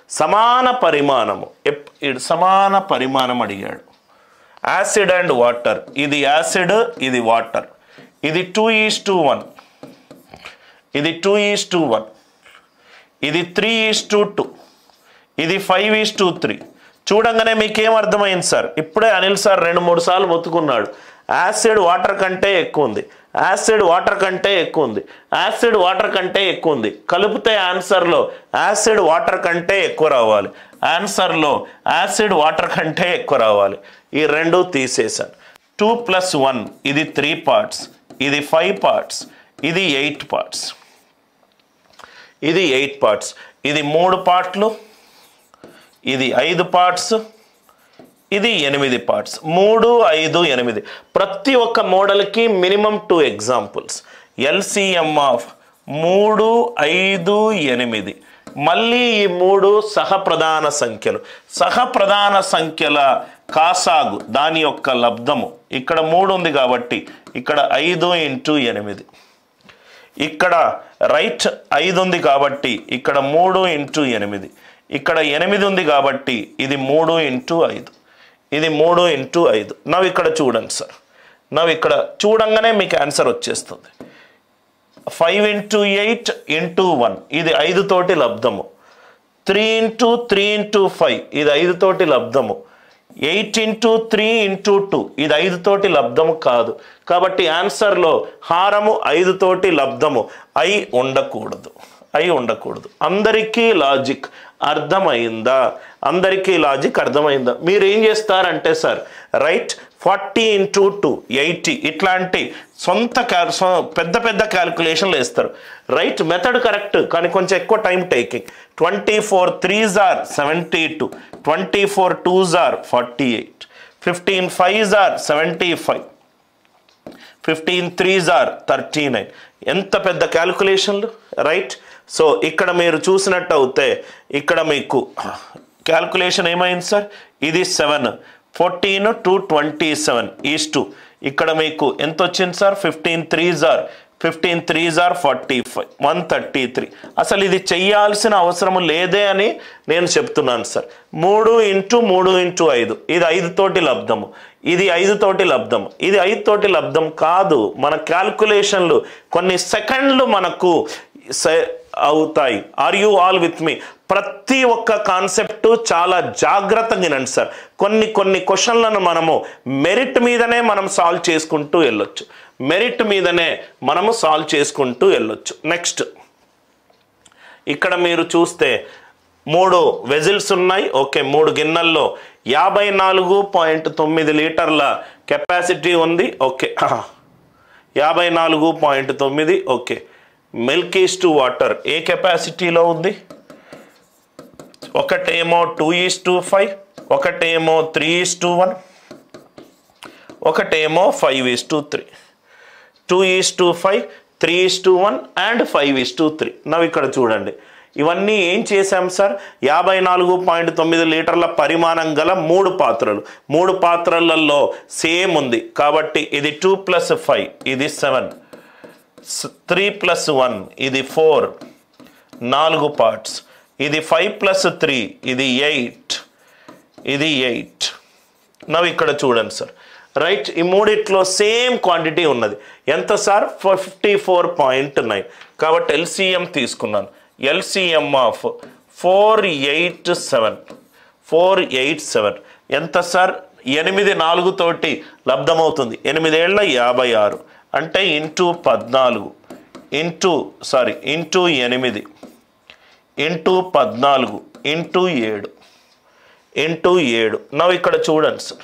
సమాన పరిమాణము, సమాన పరిమాణం అడిగాడు. యాసిడ్ అండ్ వాటర్, ఇది యాసిడ్ ఇది వాటర్, ఇది 2:1, ఇది 2:1, ఇది 3:2, ఇది 5:3. చూడంగానే మీకేం అర్థమైంది సార్? ఇప్పుడే అనిల్ సార్ 2-3 సార్లు మొత్తుకున్నాడు, యాసిడ్ వాటర్ కంటే ఎక్కువ ఉంది, యాసిడ్ వాటర్ కంటే ఎక్కువ ఉంది, యాసిడ్ వాటర్ కంటే ఎక్కువ ఉంది. కలిపితే ఆన్సర్లో యాసిడ్ వాటర్ కంటే ఎక్కువ రావాలి, ఆన్సర్లో యాసిడ్ వాటర్ కంటే ఎక్కువ రావాలి. ఈ రెండు తీసేశాను. 2 + 1 ఇది 3 పార్ట్స్, ఇది 5 పార్ట్స్, ఇది 8 పార్ట్స్, ఇది 8 పార్ట్స్, ఇది 3 పార్ట్లు, ఇది 5 పార్ట్స్, ఇది 8 పార్ట్స్. 3, 5, 8. ప్రతి ఒక్క మోడల్కి మినిమం 2 ఎగ్జాంపుల్స్. LCM of 3, 5, 8. మళ్ళీ ఈ 3 సహప్రధాన సంఖ్యలు. సహప్రధాన సంఖ్యల కాసాగు దాని యొక్క లబ్ధము. ఇక్కడ 3 ఉంది కాబట్టి ఇక్కడ 5 × 8. ఇక్కడ రైట్ 5 ఉంది కాబట్టి ఇక్కడ 3 × 8. ఇక్కడ 8 ఉంది కాబట్టి ఇది 3 × 5, ఇది 3 × 5. నవ్వు ఇక్కడ చూడండి సార్, నవ్వు ఇక్కడ చూడంగానే మీకు ఆన్సర్ వచ్చేస్తుంది. 5 × 8 × 1 ఇది 5 తోటి లబ్ధము, 3 × 3 × 5 ఇది 5 తోటి లబ్ధము, 8 × 3 × 2 ఇది 5 తోటి లబ్ధము కాదు. కాబట్టి ఆన్సర్లో హారము 5 తోటి లబ్ధము అయి ఉండకూడదు, అయి ఉండకూడదు. అందరికీ లాజిక్ అర్థమైందా? అందరికీ లాజిక్ అర్థమైందా? మీరు ఏం చేస్తారంటే సార్ రైట్ 40 × 2 80 ఇట్లాంటి పెద్ద పెద్ద క్యాల్కులేషన్లు వేస్తారు. రైట్ మెథడ్ కరెక్ట్ కానీ కొంచెం ఎక్కువ time taking. 24 3s are 72, 24 2s are 48, 15 5s are 75, 15 3s are 39. ఎంత పెద్ద క్యాల్కులేషన్లు రైట్. సో ఇక్కడ మీరు చూసినట్టు అవుతే ఇక్కడ మీకు క్యాల్కులేషన్ ఏమైంది సార్? ఇది 7, 14 to 27 ఇక్కడ మీకు ఎంత వచ్చింది సార్? 15 3s are 45, 133. అసలు ఇది చెయ్యాల్సిన అవసరం లేదే అని నేను చెప్తున్నాను సార్. 3 × 3 × 5 ఇది 5 తోటి లబ్ధము, ఇది 5 తోటి లబ్ధము, ఇది 5 తోటి లబ్ధం కాదు. మన క్యాల్కులేషన్లు కొన్ని సెకండ్లు మనకు అవుతాయి. ఆర్ యూ ఆల్ విత్ మీ? ప్రతి ఒక్క కాన్సెప్ట్ చాలా జాగ్రత్తగా వినండి సార్. కొన్ని క్వశ్చన్లను మనము మెరిట్ మీదనే మనం సాల్వ్ చేసుకుంటూ వెళ్ళొచ్చు, మెరిట్ మీదనే మనము సాల్వ్ చేసుకుంటూ వెళ్ళొచ్చు. నెక్స్ట్ ఇక్కడ మీరు చూస్తే 3 వెజిల్స్ ఉన్నాయి. ఓకే, 3 గిన్నెల్లో 54.9 లీటర్ల కెపాసిటీ ఉంది. Okay 54.9. Okay, milk is to water ఏ కెపాసిటీలో ఉంది? ఒకటేమో 2:5, ఒకటేమో 3:1, ఒకటేమో 5:3. 2:5, 3:1 అండ్ 5:3. నవ్వు ఇక్కడ చూడండి, ఇవన్నీ ఏం చేశాం సార్? 54.9 లీటర్ల పరిమాణం గల 3 పాత్రలు, 3 పాత్రలలో సేమ్ ఉంది కాబట్టి ఇది 2 + 5 ఇది 7, 3 + 1 ఇది 4, 4 పార్ట్స్, ఇది 5 + 3 ఇది 8, ఇది 8. నవ్వు ఇక్కడ చూడండి సార్ రైట్. ఈ మూడిట్లో సేమ్ క్వాంటిటీ ఉన్నది. ఎంత సార్? 54.9. కాబట్టి ఎల్సిఎం తీసుకున్నాను. ఎల్సిఎం ఆఫ్ 487 ఎంత సార్? 8 4 తోటి లబ్ధమవుతుంది. 8 ఏళ్ళ 56 అంటే into 14 into 8 into 14 into 7 into 7. నవ్వు ఇక్కడ చూడండి సార్,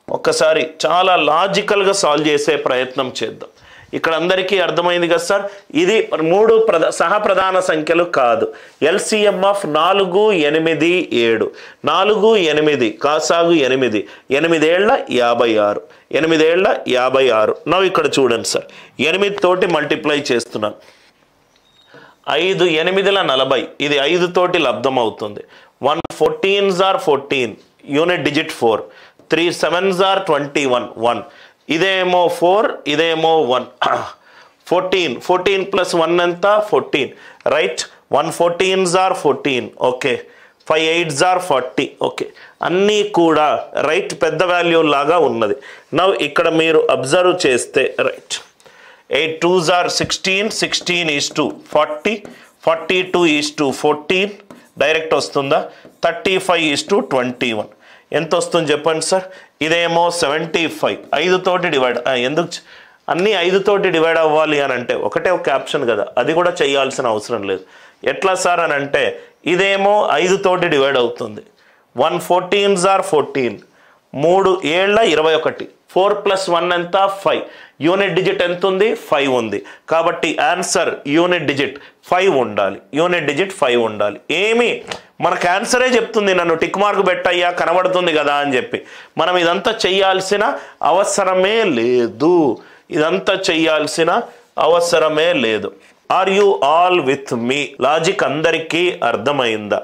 ఒక్కసారి చాలా లాజికల్గా సాల్వ్ చేసే ప్రయత్నం చేద్దాం. ఇక్కడ అందరికీ అర్థమైంది కదా సార్? ఇది 3 సహప్రధాన సంఖ్యలు కాదు. ఎల్సిఎం ఆఫ్ 4 8 7, 4 8 కాసాగు 8, 8 ఏళ్ళ 56, 8 ఏళ్ళ 56. నవ్వు ఇక్కడ చూడండి సార్, 8 తోటి మల్టిప్లై చేస్తున్నాను. 5 8ల 40 ఇది 5 తోటి లబ్ధం అవుతుంది. 1 14s are 14 unit digit 4, 3 7s are 21 1. ఇదేమో 4 ఇదేమో 1. 14 + 1 ఎంత? 14 right. 1 14s are 14. Okay, 5 8s are 40. Okay, అన్నీ కూడా రైట్ పెద్ద వాల్యూ లాగా ఉన్నది. నవ్ ఇక్కడ మీరు అబ్జర్వ్ చేస్తే right 8 2s are 16, 16 is to 40, 42 is to 14, direct వస్తుందా? 35 is to 21. ఎంత వస్తుంది చెప్పండి సార్? ఇదేమో 75, 5 తోటి డివైడ్. ఎందుకు అన్నీ 5 తోటి డివైడ్ అవ్వాలి అని అంటే ఒకటే ఒక ఆప్షన్ కదా, అది కూడా చేయాల్సిన అవసరం లేదు. ఎట్లా సార్ అని అంటే ఇదేమో 5 తోటి డివైడ్ అవుతుంది. 1 14s are 14, 3 ఏళ్ళ 21, 4 + 1 ఎంత? 5. యూనిట్ డిజిట్ ఎంత ఉంది? 5 ఉంది. కాబట్టి ఆన్సర్ యూనిట్ డిజిట్ 5 ఉండాలి. యూనిట్ డిజిట్ 5 ఉండాలి. ఏమి మనకు ఆన్సరే చెప్తుంది, నన్ను టిక్ మార్క్ పెట్టయ్యా కనబడుతుంది కదా అని చెప్పి. మనం ఇదంతా చెయ్యాల్సిన అవసరమే లేదు. ఇదంతా చెయ్యాల్సిన అవసరమే లేదు. Are you all with me? Logic అందరికీ అర్థమైందా?